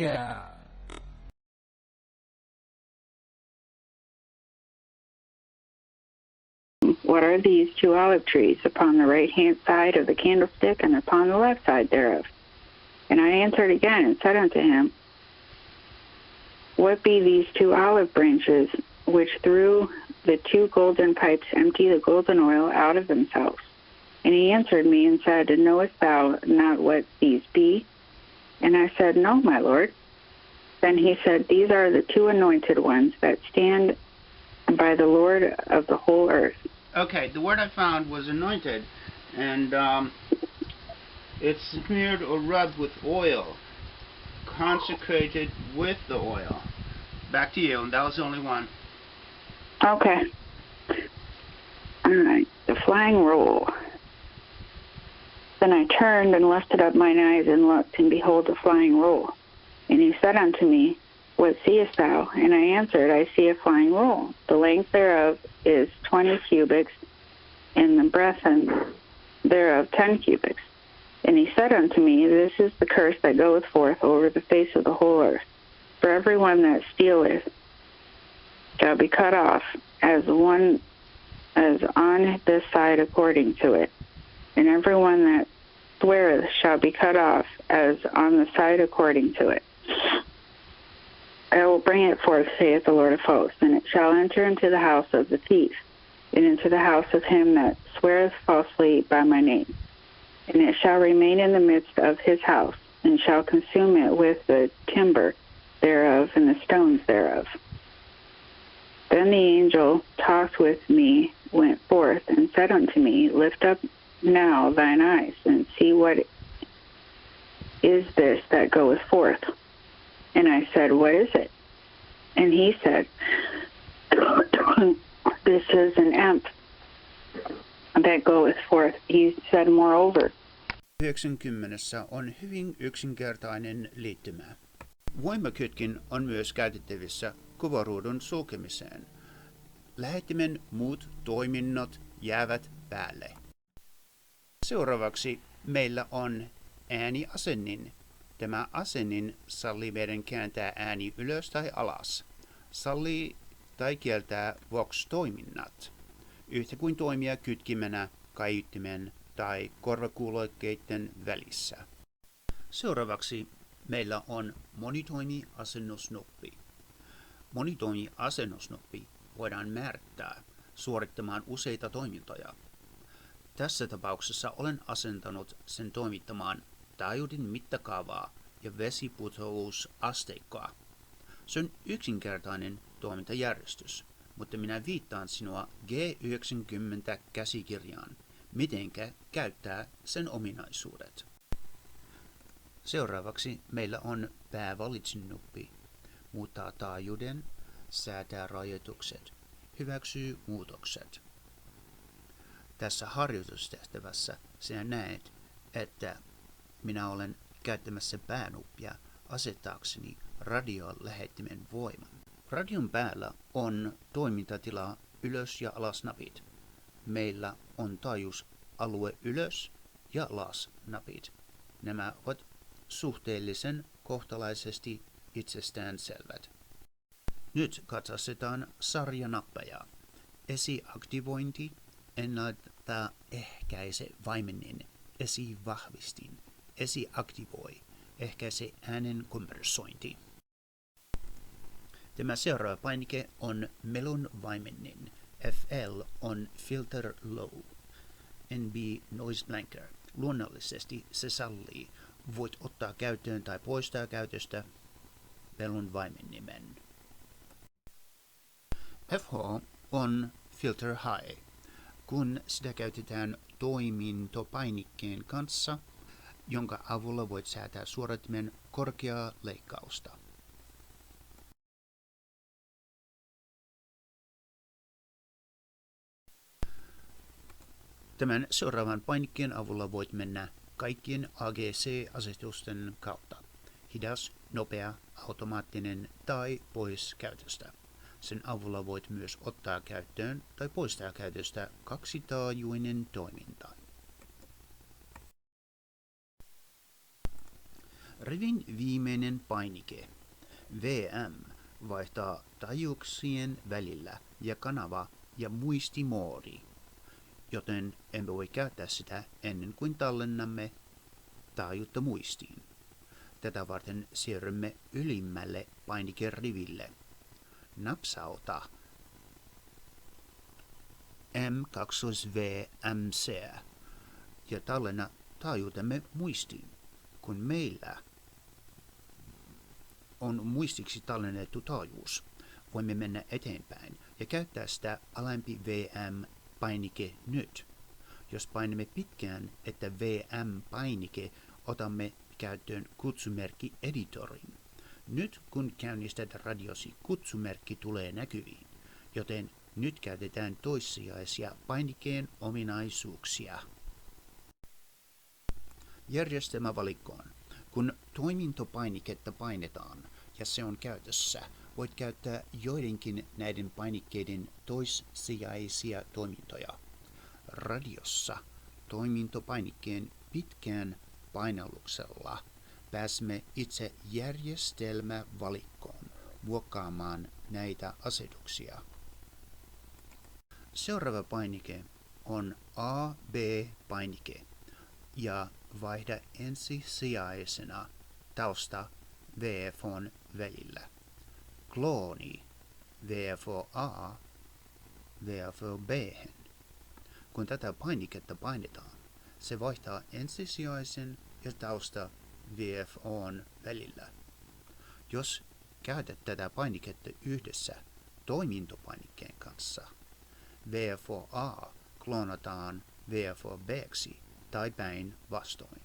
HOTHKE. What are these two olive trees upon the right-hand side of the candlestick and upon the left side thereof? And I answered again and said unto him, What be these two olive branches, which through the two golden pipes empty the golden oil out of themselves? And he answered me and said, Knowest thou not what these be? And I said, No, my Lord. Then he said, These are the two anointed ones that stand by the Lord of the whole earth. Okay, the word I found was anointed, and it's smeared or rubbed with oil, consecrated with the oil. Back to you, and that was the only one. Okay. All right, the flying roll. Then I turned and lifted up mine eyes and looked, and behold, the flying roll. And he said unto me, What seest thou? And I answered, I see a flying roll. The length thereof is 20 cubits, and the breadth thereof 10 cubits. And he said unto me, This is the curse that goeth forth over the face of the whole earth. For every one that stealeth shall be cut off, as on this side according to it. And every one that sweareth shall be cut off, as on the side according to it. I will bring it forth, saith the Lord of hosts, and it shall enter into the house of the thief, and into the house of him that sweareth falsely by my name. And it shall remain in the midst of his house, and shall consume it with the timber thereof and the stones thereof. Then the angel talked with me, went forth, and said unto me, Lift up now thine eyes, and see what is this that goeth forth. And I said, What is it? And he said, This is an imp that goeth forth. He said, Moreover. 90 on hyvin yksinkertainen liittymä. Voimakytkin on myös käytettävissä kuvaruudun sulkemiseen. Lähettimen muut toiminnot jäävät päälle. Seuraavaksi meillä on ääniasennin. Tämä asennin sallii meidän kääntää ääni ylös tai alas. Sallii tai kieltää Vox-toiminnat, yhtä kuin toimia kytkimenä, kaiuttimen tai korvakuulokkeiden välissä. Seuraavaksi meillä on monitoimi-asennusnuppi. Monitoimi-asennusnuppi voidaan määrittää suorittamaan useita toimintoja. Tässä tapauksessa olen asentanut sen toimittamaan taajuuden mittakaavaa ja vesiputousasteikkoa. Se on yksinkertainen toimintajärjestys, mutta minä viittaan sinua G90 käsikirjaan, mitenkä käyttää sen ominaisuudet. Seuraavaksi meillä on päävalitsin-nuppi. Muuttaa taajuuden, säätää rajoitukset, hyväksyy muutokset. Tässä harjoitustehtävässä sinä näet, että minä olen käyttämässä päänuppia asettaakseni radiolähettimen voiman. Radion päällä on toimintatila ylös- ja alasnapit. Meillä on taajuusalue ylös- ja alasnapit. Nämä ovat suhteellisen kohtalaisesti itsestäänselvät. Nyt katsastetaan sarjanappeja. Esiaktivointi, ennaltaehkäise vaimennin, esivahvistin, esiaktivoi, ehkäise äänen konversointi. Tämä seuraava painike on melun vaimennin. FL on filter low. NB noise blanker. Luonnollisesti se sallii. Voit ottaa käyttöön tai poistaa käytöstä melun vaimennimen. FH on filter high. Kun sitä käytetään toimintopainikkeen kanssa, jonka avulla voit säätää suodattimen korkeaa leikkausta. Tämän seuraavan painikkeen avulla voit mennä kaikkien AGC-asetusten kautta. Hidas, nopea, automaattinen tai pois käytöstä. Sen avulla voit myös ottaa käyttöön tai poistaa käytöstä kaksitaajuinen toiminta. Rivin viimeinen painike, VM, vaihtaa taajuuksien välillä ja kanava- ja muistimoodi, joten emme voi käyttää sitä ennen kuin tallennamme taajuutta muistiin. Tätä varten siirrymme ylimmälle painikeriville. Napsauta M2VMC ja tallenna taajuutemme muistiin. Kun meillä on muistiksi tallennettu taajuus, voimme mennä eteenpäin ja käyttää sitä alempi VM-painike nyt. Jos painamme pitkään, että VM-painike, otamme käyttöön kutsumerkki editorin. Nyt kun käynnistät radiosi, kutsumerkki tulee näkyviin, joten nyt käytetään toissijaisia painikkeen ominaisuuksia. Järjestelmävalikkoon. Kun toimintopainiketta painetaan ja se on käytössä, voit käyttää joidenkin näiden painikkeiden toissijaisia toimintoja. Radiossa toimintopainikkeen pitkään painalluksella pääsemme itse järjestelmävalikkoon muokkaamaan näitä asetuksia. Seuraava painike on AB-painike ja vaihda ensisijaisena tausta VFOn välillä. Klooni VFO A VFO B. Kun tätä painiketta painetaan, se vaihtaa ensisijaisen ja tausta VFOn välillä. Jos käytät tätä painiketta yhdessä toimintopainikkeen kanssa, VFO A kloonataan VFO B:ksi tai päin vastoin.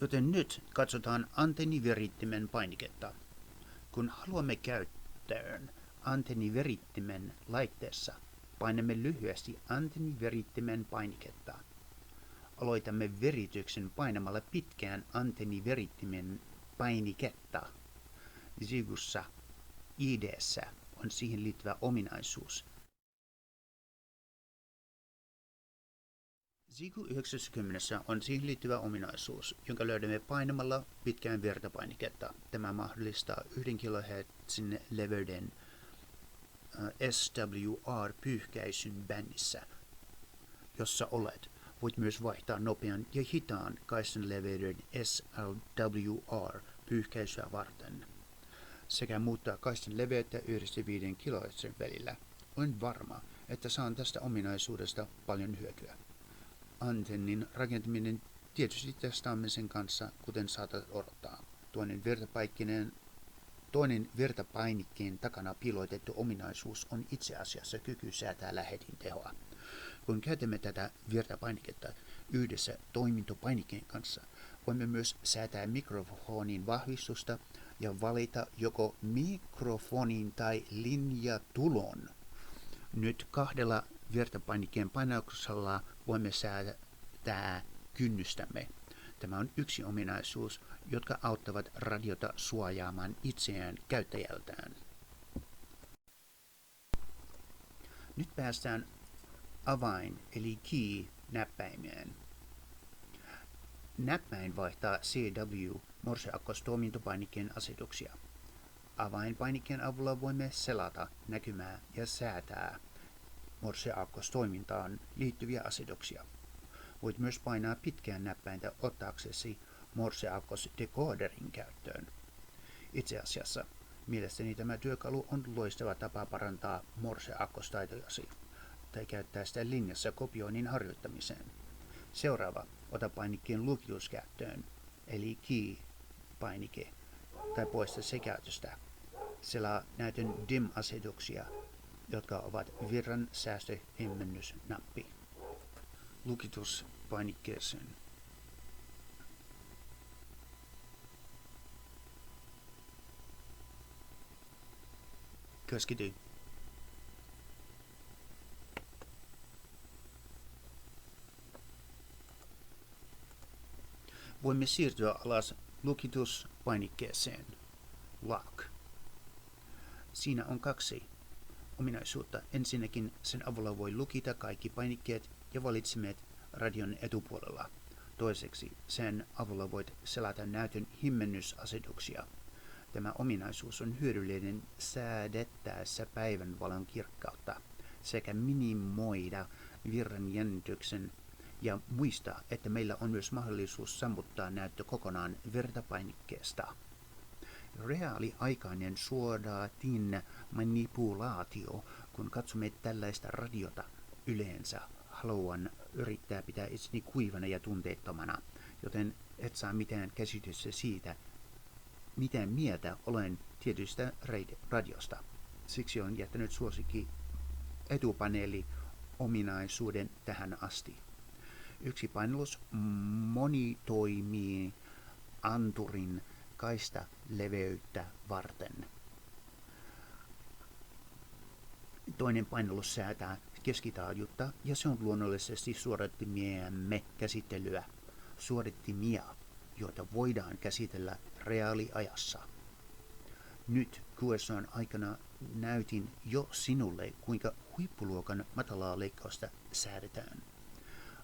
Joten nyt katsotaan antennivirittimen painiketta. Kun haluamme käyttöön antennivirittimen laitteessa, painamme lyhyesti antennivirittimen painiketta. Aloitamme virityksen painamalla pitkään antennivirittimen painiketta. Zigussa ID:ssä on siihen liittyvä ominaisuus. Zigu 90 on siihen liittyvä ominaisuus, jonka löydämme painamalla pitkään virtapainiketta. Tämä mahdollistaa 1 kHz leveyden SWR-pyyhkäisyn bändissä, jossa olet. Voit myös vaihtaa nopean ja hitaan kaistan leveyden SLWR-pyyhkäisyä varten sekä muuttaa kaistan leveyttä 1-5 kHz välillä. Olen varma, että saan tästä ominaisuudesta paljon hyötyä. Antennin rakentaminen tietysti testaamme sen kanssa, kuten saatat odottaa. Toinen virtapainikkeen takana piilotettu ominaisuus on itse asiassa kyky säätää lähetin tehoa. Kun käytämme tätä virtapainiketta yhdessä toimintopainikkeen kanssa, voimme myös säätää mikrofonin vahvistusta ja valita joko mikrofonin tai linjatulon. Nyt 2 virtapainikkeen painauksella voimme säätää kynnystämme. Tämä on yksi ominaisuus, jotka auttavat radiota suojaamaan itseään käyttäjältään. Nyt päästään avain eli key-näppäimeen. Näppäin vaihtaa CW morseakkostoimintopainikkeen asetuksia. Avainpainikkeen avulla voimme selata näkymää ja säätää morseakkostoimintaan liittyviä asetuksia. Voit myös painaa pitkään näppäintä ottaaksesi morseakkosdecoderin käyttöön. Itse asiassa mielestäni tämä työkalu on loistava tapa parantaa morseakkostaitojasi tai käyttää sitä linjassa kopioinnin harjoittamiseen. Seuraava, ota painikkeen lukitus käyttöön, eli key-painike, tai poista se käytöstä. Selaa näytön DIM-asetuksia, jotka ovat virran säästöhemmennysnappi. Lukitus painikkeeseen. Keskity. Voimme siirtyä alas lukituspainikkeeseen. Lock. Siinä on 2 ominaisuutta. Ensinnäkin sen avulla voi lukita kaikki painikkeet ja valitsimet radion etupuolella. Toiseksi sen avulla voit selata näytön himmennysasetuksia. Tämä ominaisuus on hyödyllinen säädettäessä päivänvalon kirkkautta sekä minimoida virran jännityksen ja muista, että meillä on myös mahdollisuus sammuttaa näyttö kokonaan virtapainikkeesta. Reaaliaikainen suodaatin manipulaatio, kun katsomme tällaista radiota yleensä, haluan yrittää pitää itseni kuivana ja tunteettomana, joten et saa mitään käsitystä siitä, mitä mieltä olen tietystä radiosta. Siksi olen jättänyt suosikki etupaneeli ominaisuuden tähän asti. Yksi painallus monitoimii anturin kaista leveyttä varten. Toinen painallus säätää keskitaajuutta ja se on luonnollisesti suorittimiemme käsittelyä. Suorittimia, joita voidaan käsitellä reaaliajassa. Nyt QSOn aikana näytin jo sinulle, kuinka huippuluokan matalaa leikkausta säädetään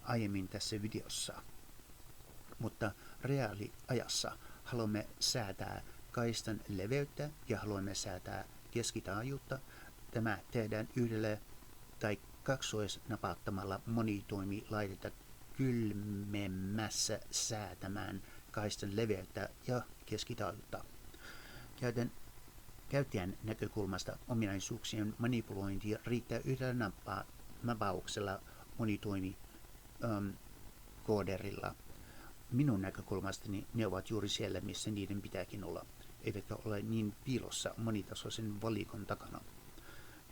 aiemmin tässä videossa. Mutta reaaliajassa haluamme säätää kaistan leveyttä ja haluamme säätää keskitaajuutta. Tämä tehdään yhdellä tai kaksoisnapauttamalla monitoimilaitetta kylmemmässä säätämään kaistan leveyttä ja keskitaajuutta. Käyttäjän näkökulmasta ominaisuuksien manipulointi riittää yhdellä napauksella monitoimikooderilla. Minun näkökulmastani ne ovat juuri siellä, missä niiden pitääkin olla, eivätkä ole niin piilossa monitasoisen valikon takana.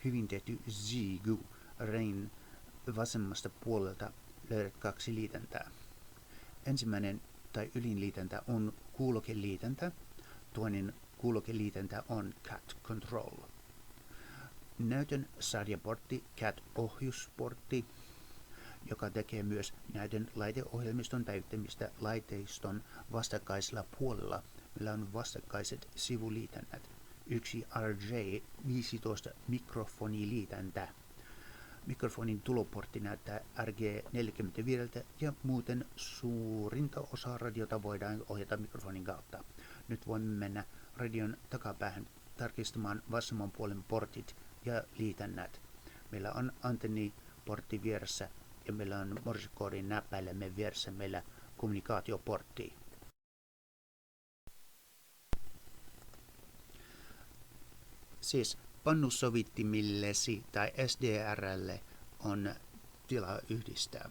Hyvin tehty Zigu Rain vasemmasta puolelta löydät 2 liitäntää. Ensimmäinen tai ylinliitäntä on kuulokeliitäntä, toinen kuulokeliitäntä on Cat Control. Näytön sarjaportti Cat-ohjusportti, joka tekee myös näytön laiteohjelmiston päivittämistä laitteiston vastakkaisella puolella. Meillä on vastakkaiset sivuliitännät. Yksi RJ15 mikrofoniliitäntä. Mikrofonin tuloportti näyttää RG45 ja muuten suurinta osaa radiota voidaan ohjata mikrofonin kautta. Nyt voimme mennä radion takapäähän tarkistamaan vasemman puolen portit ja liitännät. Meillä on antenniportti vieressä ja meillä on morsekoodin näppäilemme vieressä meillä kommunikaatioportti. Siis pannusovittimillesi tai SDRlle on tilaa yhdistää.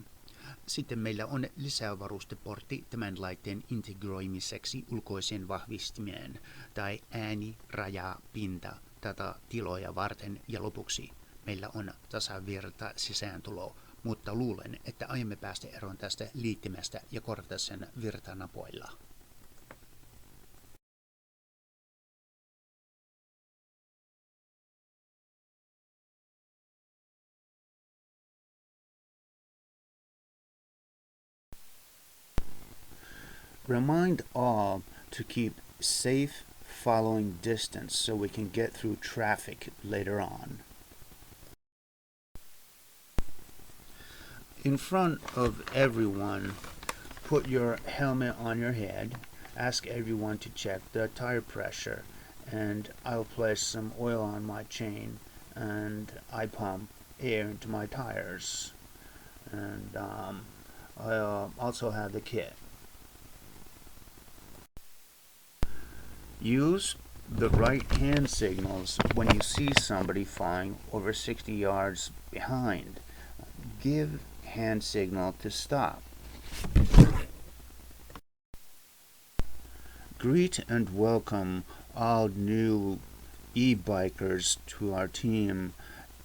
Sitten meillä on lisävarusteportti tämän laitteen integroimiseksi ulkoiseen vahvistimeen tai äänirajapinta tätä tiloja varten ja lopuksi meillä on tasavirta sisääntulo, mutta luulen, että aiemme päästä eroon tästä liittimästä ja korvata sen virtanapoilla. Remind all to keep safe following distance so we can get through traffic later on. In front of everyone, put your helmet on your head, ask everyone to check the tire pressure, and I'll place some oil on my chain and I pump air into my tires. And I'll also have the kit. Use the right hand signals when you see somebody flying over 60 yards behind. Give hand signal to stop. Greet and welcome all new e-bikers to our team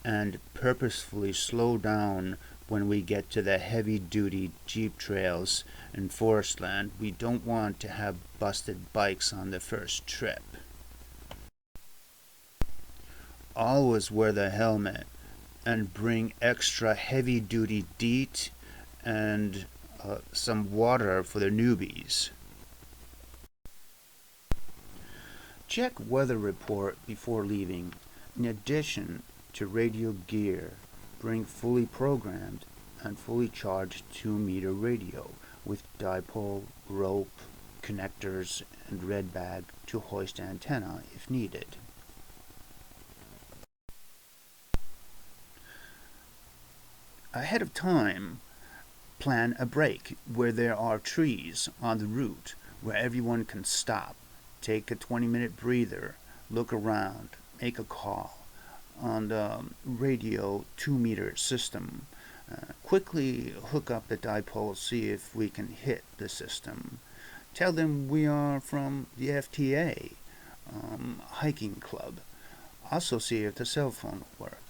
and purposefully slow down when we get to the heavy-duty jeep trails and forest land. We don't want to have busted bikes on the first trip. Always wear the helmet and bring extra heavy-duty DEET and some water for the newbies. Check weather report before leaving. In addition to radio gear, bring fully programmed and fully charged 2-meter radio. with dipole, rope, connectors, and red bag to hoist antenna if needed. Ahead of time, plan a break where there are trees on the route where everyone can stop, take a 20-minute breather, look around, make a call on the radio 2-meter system. Quickly hook up the dipole, see if we can hit the system. Tell them we are from the FTA hiking club. Also see if the cell phone will work.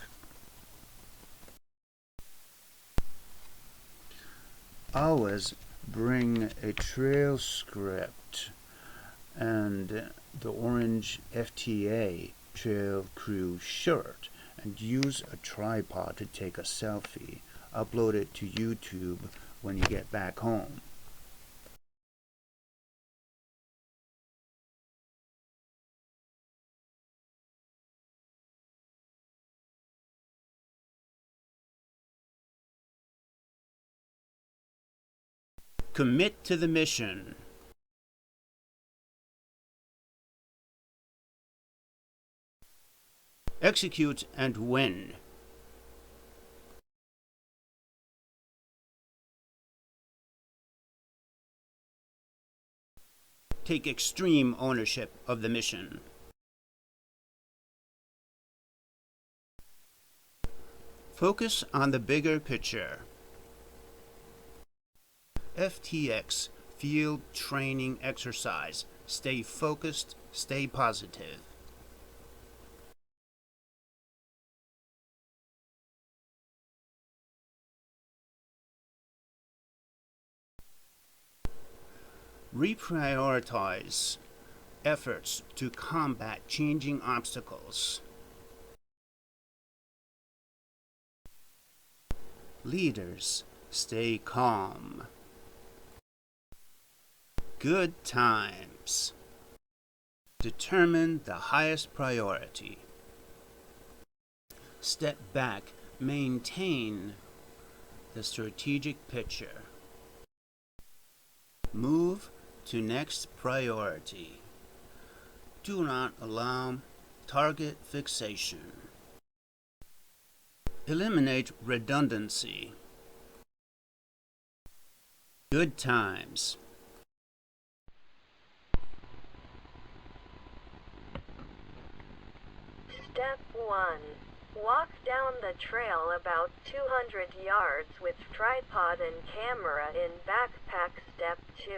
Always bring a trail script and the orange FTA Trail Crew shirt, and use a tripod to take a selfie. Upload it to YouTube when you get back home. Commit to the mission. Execute and win. Take extreme ownership of the mission. Focus on the bigger picture. FTX Field Training Exercise. Stay focused, stay positive. Reprioritize efforts to combat changing obstacles. Leaders, stay calm. Good times. Determine the highest priority. Step back, maintain the strategic picture. Move to next priority. Do not allow target fixation. Eliminate redundancy. Good times. Step 1. Walk down the trail about 200 yards with tripod and camera in backpack. Step 2.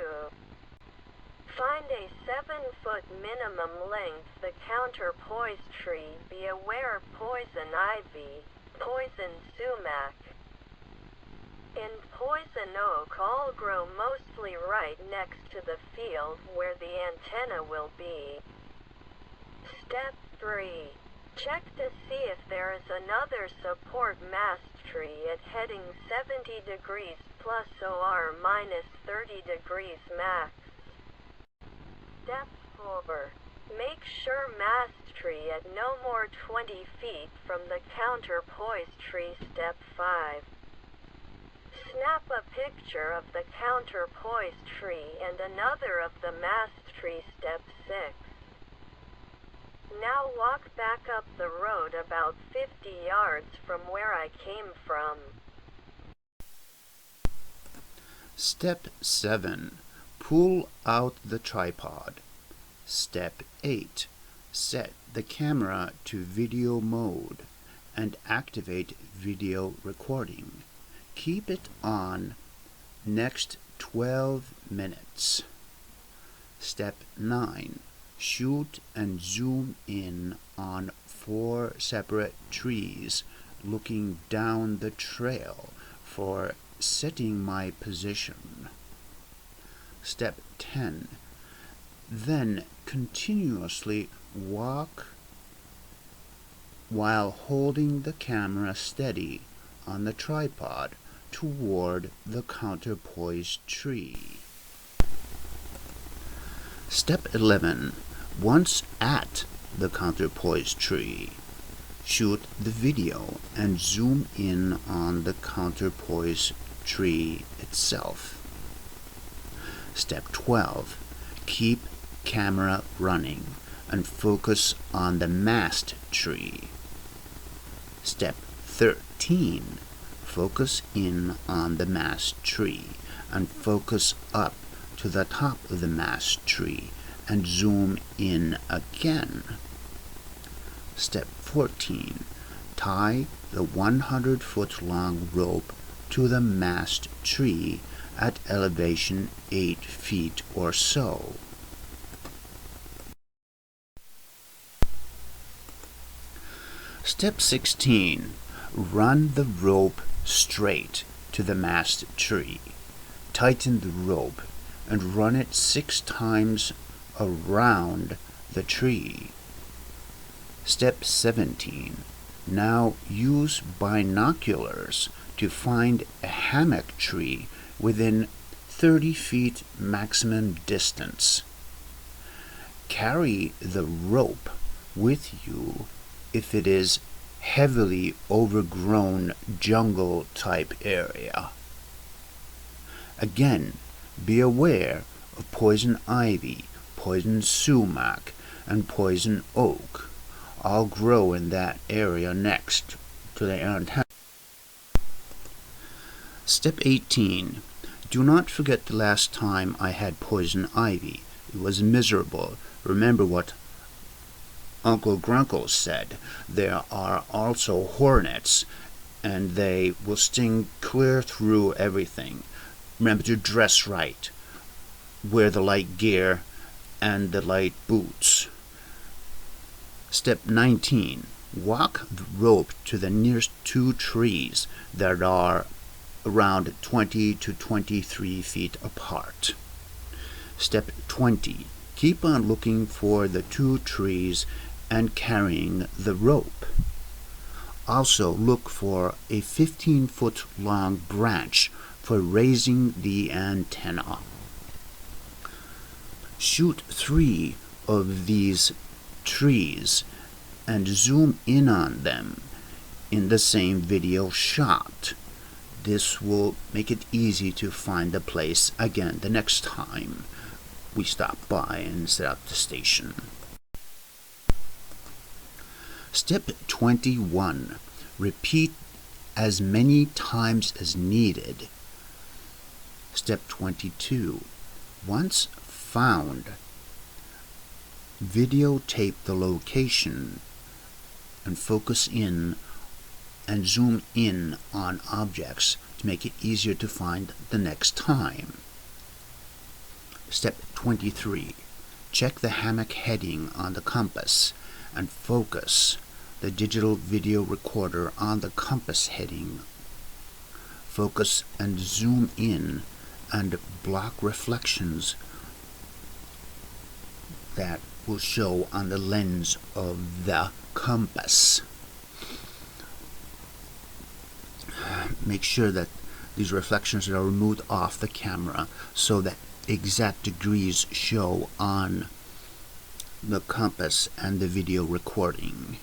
Find a 7-foot minimum length the counterpoise tree. Be aware poison ivy, poison sumac, and poison oak all grow mostly right next to the field where the antenna will be. Step 3. Check to see if there is another support mast tree at heading 70 degrees plus or minus 30 degrees max. Step 4. Make sure mast tree at no more 20 feet from the counterpoise tree. Step 5. Snap a picture of the counterpoise tree and another of the mast tree. Step 6. Now walk back up the road about 50 yards from where I came from. Step 7. Pull out the tripod. Step 8. Set the camera to video mode and activate video recording. Keep it on next 12 minutes. Step 9. Shoot and zoom in on 4 separate trees looking down the trail for setting my position. Step 10. Then continuously walk while holding the camera steady on the tripod toward the counterpoise tree. Step 11. Once at the counterpoise tree, shoot the video and zoom in on the counterpoise tree itself. Step 12. Keep camera running and focus on the mast tree. Step 13. Focus in on the mast tree and focus up to the top of the mast tree and zoom in again. Step 14. Tie the 100-foot-long rope to the mast tree at elevation 8 feet or so. Step 16. Run the rope straight to the mast tree. Tighten the rope and run it 6 times around the tree. Step 17. Now use binoculars to find a hammock tree within 30 feet maximum distance. Carry the rope with you if it is heavily overgrown jungle type area. Again, be aware of poison ivy, poison sumac, and poison oak. All grow in that area next to the antenna. Step 18. Do not forget the last time I had poison ivy. It was miserable. Remember what Uncle Grunkle said. There are also hornets, and they will sting clear through everything. Remember to dress right. Wear the light gear and the light boots. Step 19. Walk the rope to the nearest 2 trees that are around 20 to 23 feet apart. Step 20. Keep on looking for the 2 trees and carrying the rope. Also look for a 15-foot long branch for raising the antenna. Shoot 3 of these trees and zoom in on them in the same video shot. This will make it easy to find the place again the next time we stop by and set up the station. Step 21. Repeat as many times as needed. Step 22. Once found, videotape the location and focus in and zoom in on objects to make it easier to find the next time. Step 23. Check the hammock heading on the compass and focus the digital video recorder on the compass heading. Focus and zoom in and block reflections that will show on the lens of the compass. Make sure that these reflections are removed off the camera so that exact degrees show on the compass and the video recording.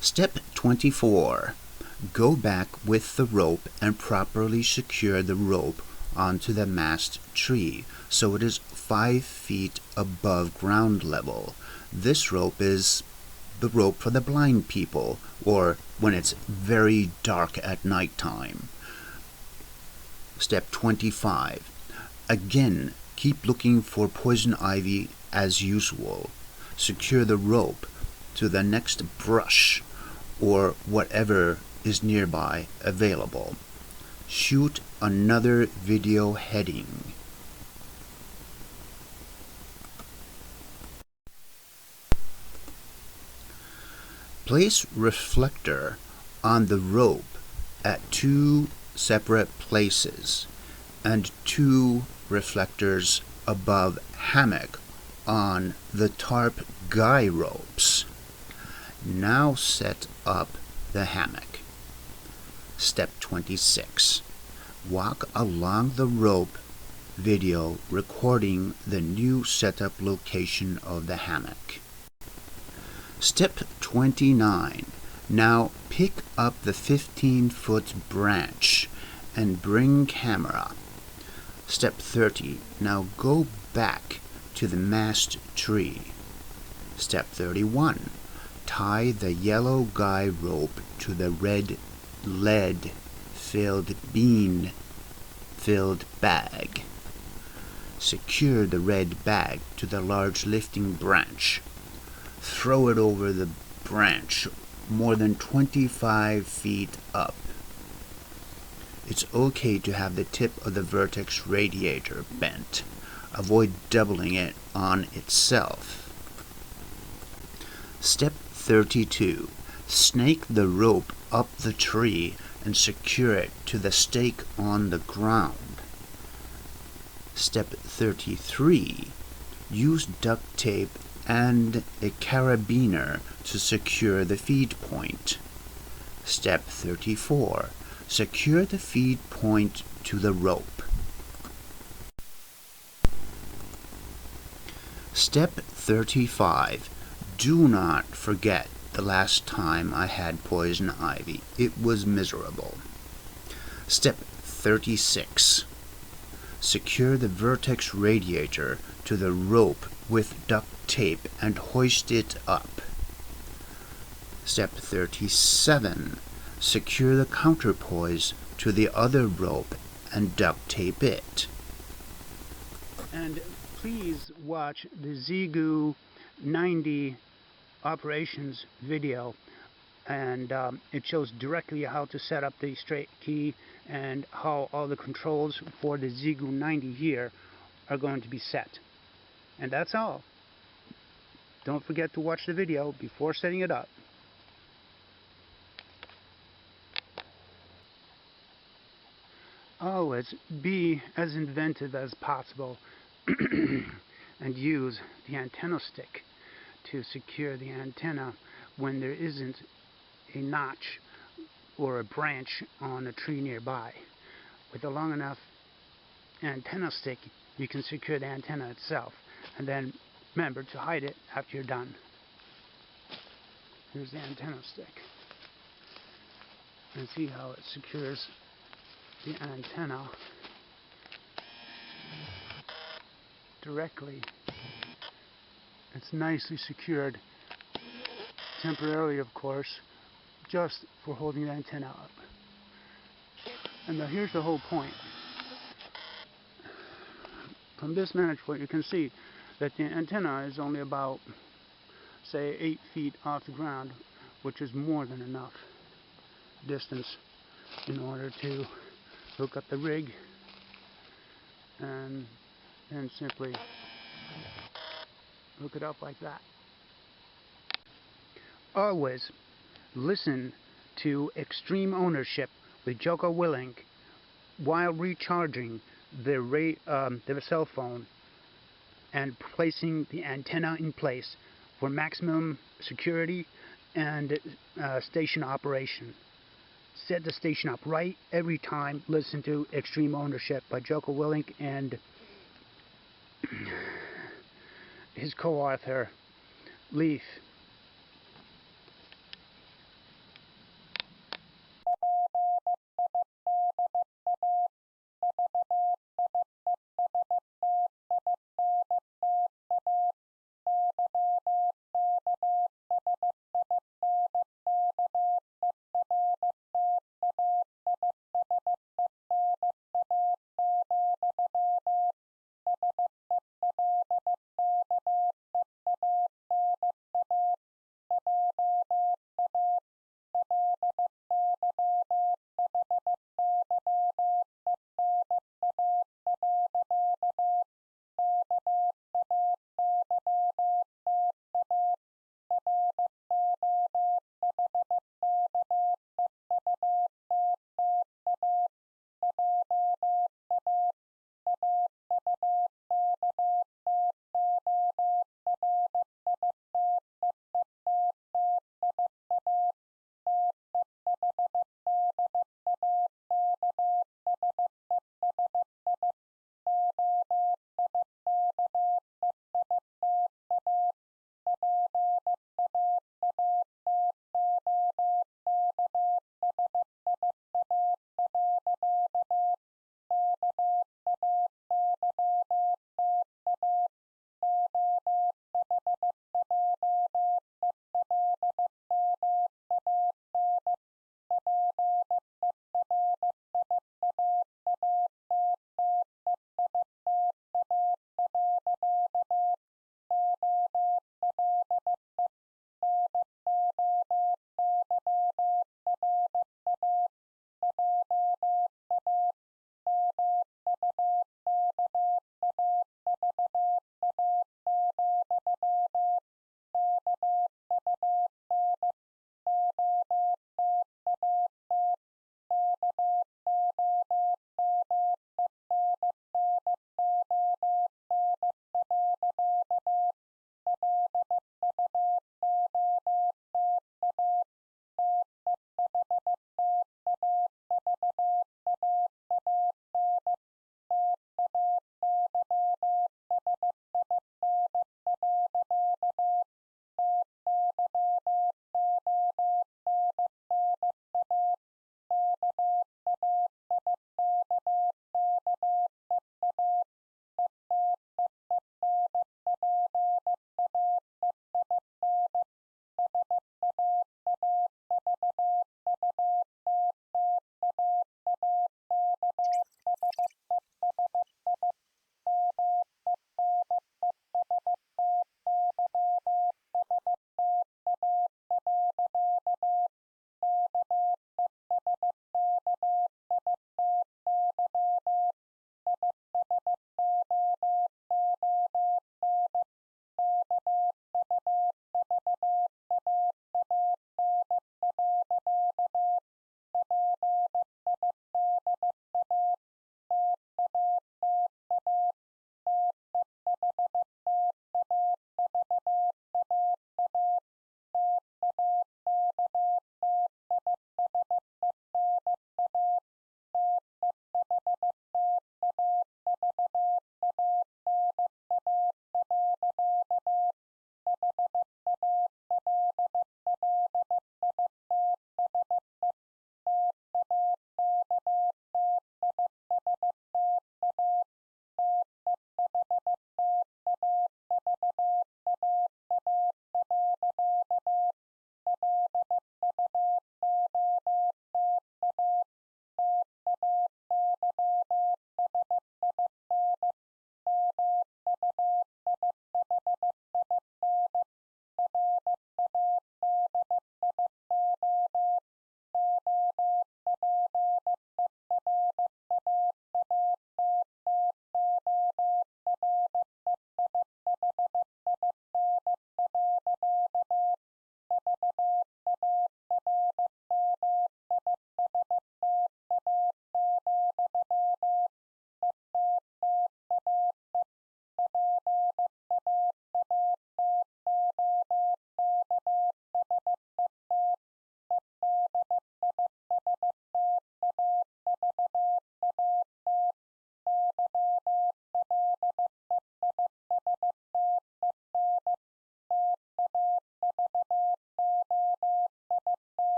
Step 24. Go back with the rope and properly secure the rope onto the mast tree so it is 5 feet above ground level. This rope is the rope for the blind people, or when it's very dark at night time. Step 25. Again, keep looking for poison ivy as usual. Secure the rope to the next brush or whatever is nearby available. Shoot another video heading. Place reflector on the rope at 2 separate places and 2 reflectors above hammock on the tarp guy ropes. Now set up the hammock. Step 26. Walk along the rope video recording the new setup location of the hammock. Step 29. Now pick up the 15-foot branch and bring camera. Step 30. Now go back to the mast tree. Step 31. Tie the yellow guy rope to the red lead-filled bean-filled bag. Secure the red bag to the large lifting branch. Throw it over the branch more than 25 feet up. It's okay to have the tip of the vertex radiator bent. Avoid doubling it on itself. Step 32. Snake the rope up the tree and secure it to the stake on the ground. Step 33. Use duct tape and a carabiner to secure the feed point. Step 34. Secure the feed point to the rope. Step 35. Do not forget the last time I had poison ivy. It was miserable. Step 36. Secure the vertex radiator to the rope with duct tape and hoist it up. Step 37. Secure the counterpoise to the other rope and duct tape it. And please watch the ZGU 90 operations video, and it shows directly how to set up the straight key and how all the controls for the ZGU 90 here are going to be set. And that's all. Don't forget to watch the video before setting it up. Always be as inventive as possible and use the antenna stick to secure the antenna when there isn't a notch or a branch on a tree nearby. With a long enough antenna stick, you can secure the antenna itself, and then remember to hide it after you're done. Here's the antenna stick. And see how it secures the antenna directly. It's nicely secured, temporarily of course, just for holding the antenna up. And now here's the whole point. From this vantage point you can see that the antenna is only about, say, 8 feet off the ground, which is more than enough distance in order to hook up the rig and then simply hook it up like that. Always listen to Extreme Ownership with Joko Willink while recharging their cell phone and placing the antenna in place for maximum security and station operation. Set the station up right every time. Listen to Extreme Ownership by Joko Willink and his co-author Leaf.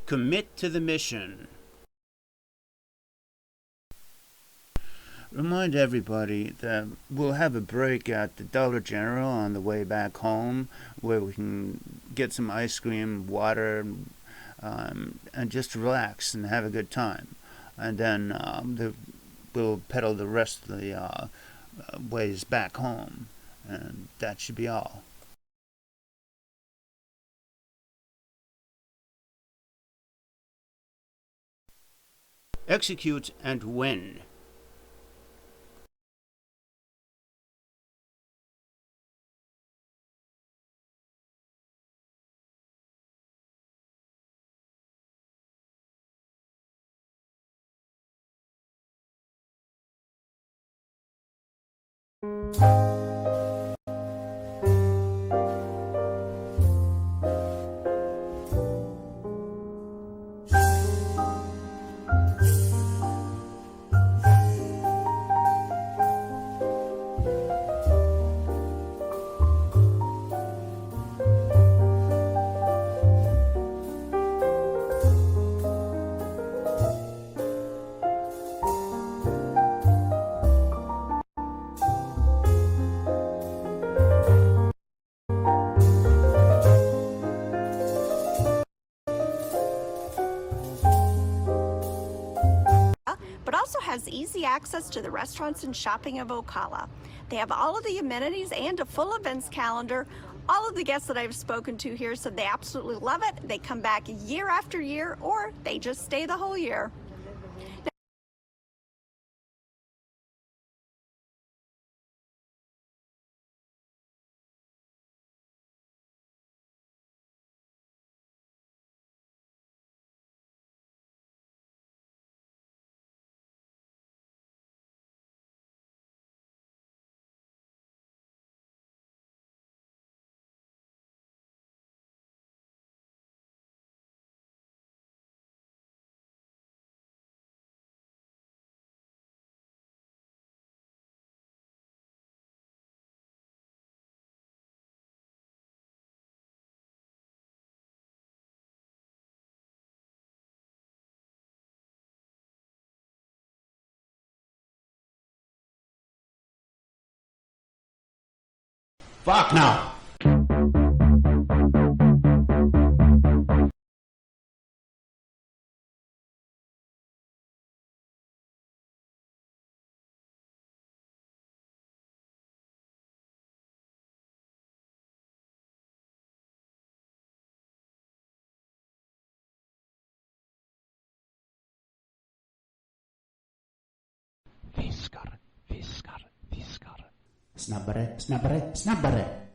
Commit to the mission. Remind everybody that we'll have a break at the Dollar General on the way back home where we can get some ice cream, water, and just relax and have a good time. And then we'll pedal the rest of the ways back home. And that should be all. Execute and win. But also has easy access to the restaurants and shopping of Ocala. They have all of the amenities and a full events calendar. All of the guests that I've spoken to here said they absolutely love it. They come back year after year, or they just stay the whole year. Fuck no! Viskar, viskar, viskar. Snabbare, snabbare, snabbare!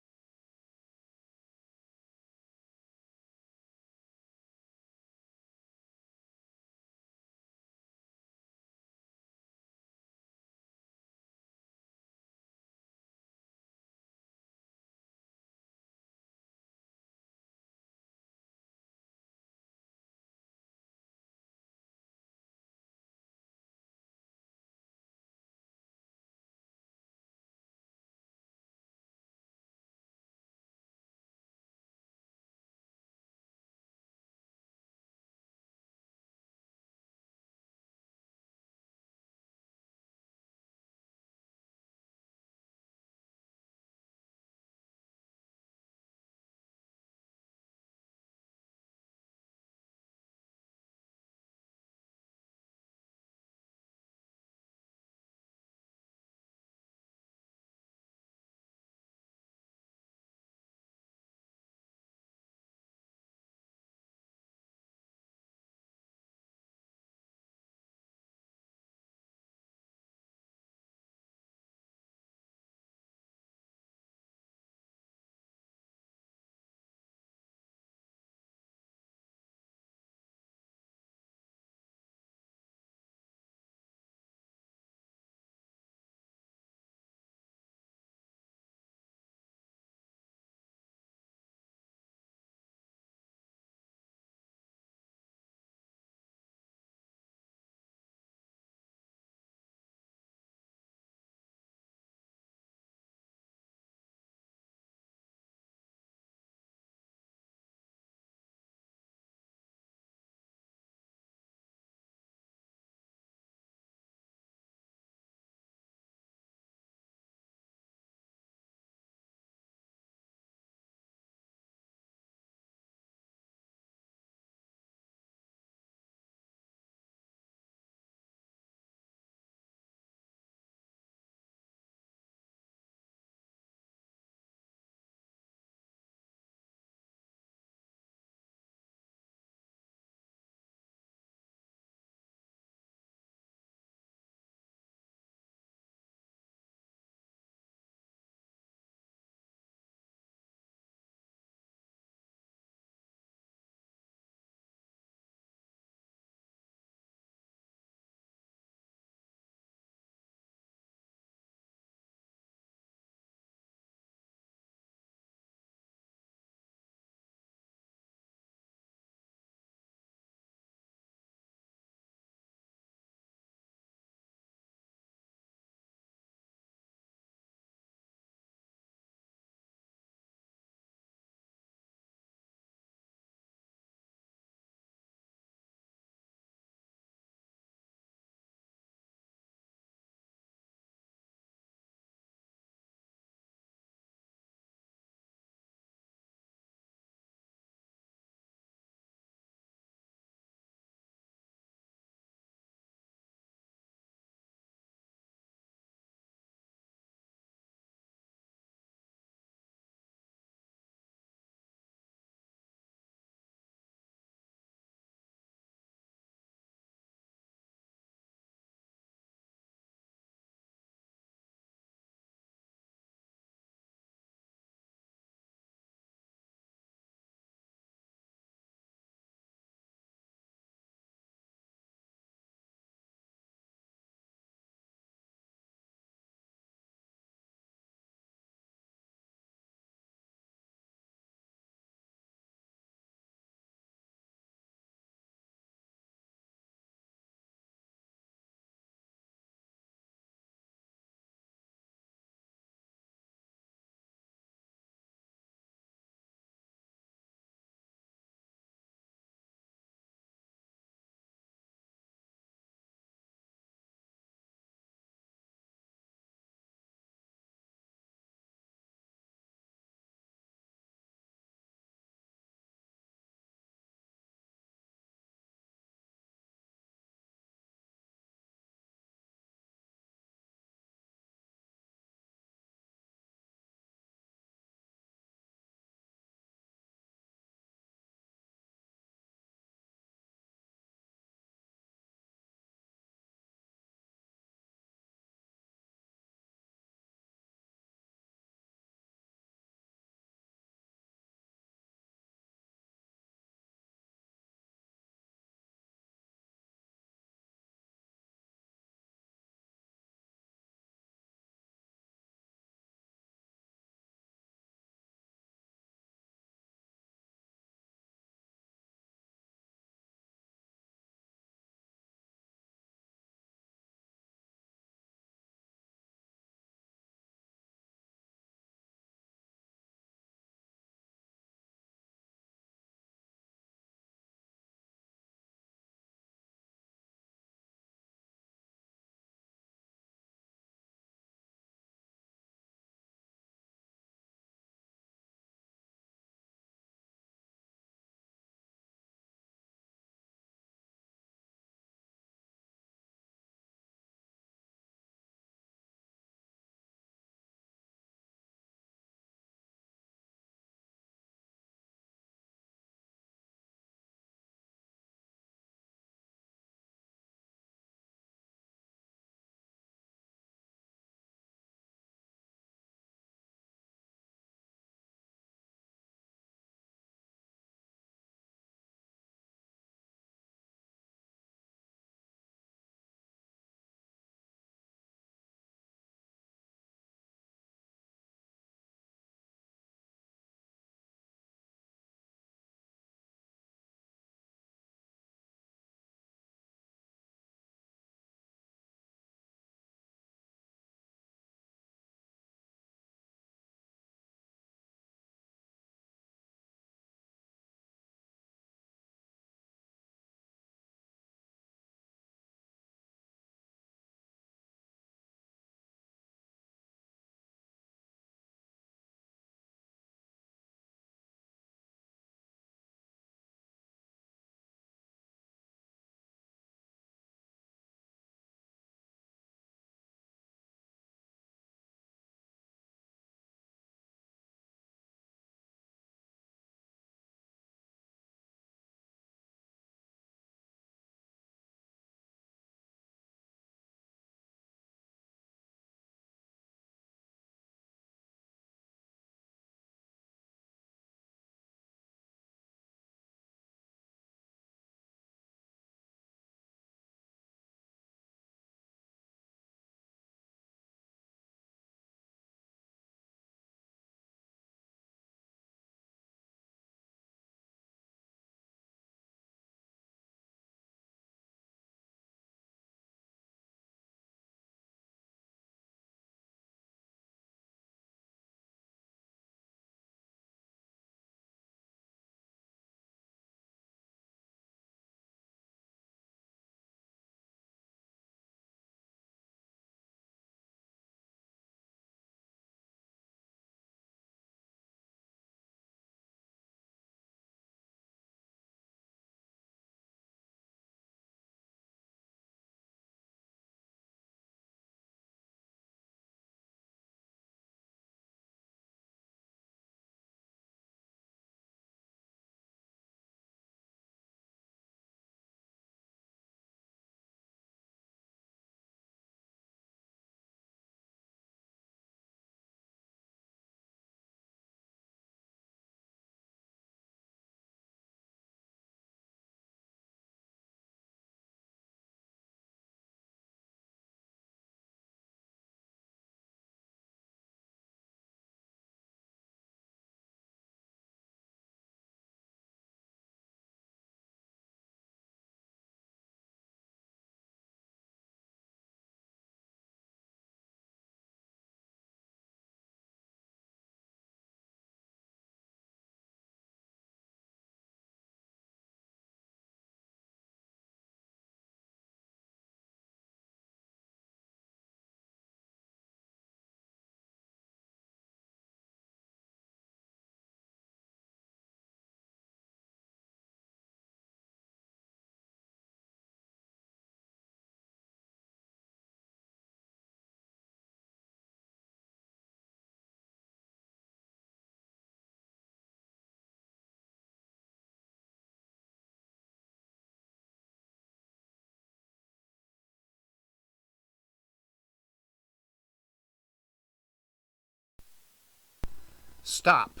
Stop.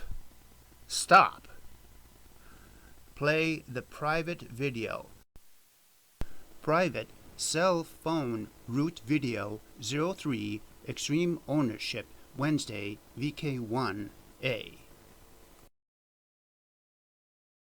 Stop. Play the private video. Private cell phone root video 03 Extreme Ownership Wednesday VK1A.